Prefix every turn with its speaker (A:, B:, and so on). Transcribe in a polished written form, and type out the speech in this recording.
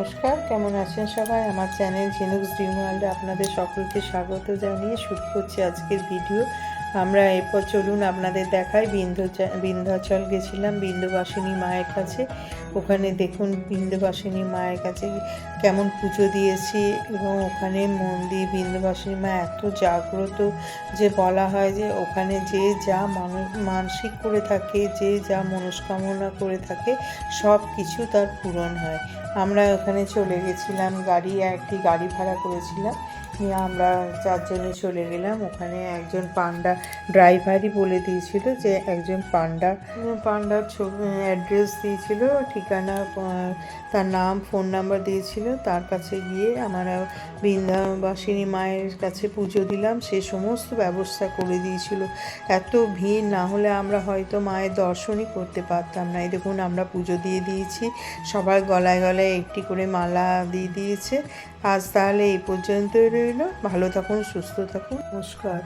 A: নমস্কার, কেমন আছেন সবাই? আমার চ্যানেল ঝিনুক ড্রিম ওয়ার্ল্ডে আপনাদের সকলকে স্বাগত জানিয়ে শুরু করছি আজকের ভিডিও। আমরা এরপর চলুন আপনাদের দেখাই বিন্ধ্যাচল গেছিলাম বিন্দুবাসিনী মায়ের কাছে। ওখানে দেখুন বিন্দুবাসিনী মায়ের কাছে কেমন পুজো দিয়েছি, এবং ওখানে মন্দির বিন্দুবাসিনী মা এত জাগ্রত যে বলা হয় যে ওখানে যে যা মানসিক করে থাকে, যে যা মনস্কামনা করে থাকে সব কিছু তার পূরণ হয়। আমরা ওখানে চলে গেছিলাম, একটি গাড়ি ভাড়া করেছিলাম, নিয়ে আমরা 4 জনে চলে গেলাম। ওখানে একজন পান্ডা ড্রাইভারই বলে দিয়েছিল যে একজন পান্ডার ছবি অ্যাড্রেস দিয়েছিল, ঠিকানা, তার নাম ফোন নাম্বার দিয়েছিল। তার কাছে গিয়ে আমরা বিন্ধ্যাবাসিনী মায়ের কাছে পুজো দিলাম। সে সমস্ত ব্যবস্থা করে দিয়েছিল। এত ভিড় না হলে আমরা হয়তো মায়ের দর্শনই করতে পারতাম না। এই দেখুন আমরা পুজো দিয়ে দিয়েছি, সবার গলায় গলায় একটি করে মালা দিয়ে দিয়েছে। আজ তাহলে এই পর্যন্তই রইল। ভালো থাকুন, সুস্থ থাকুন, নমস্কার।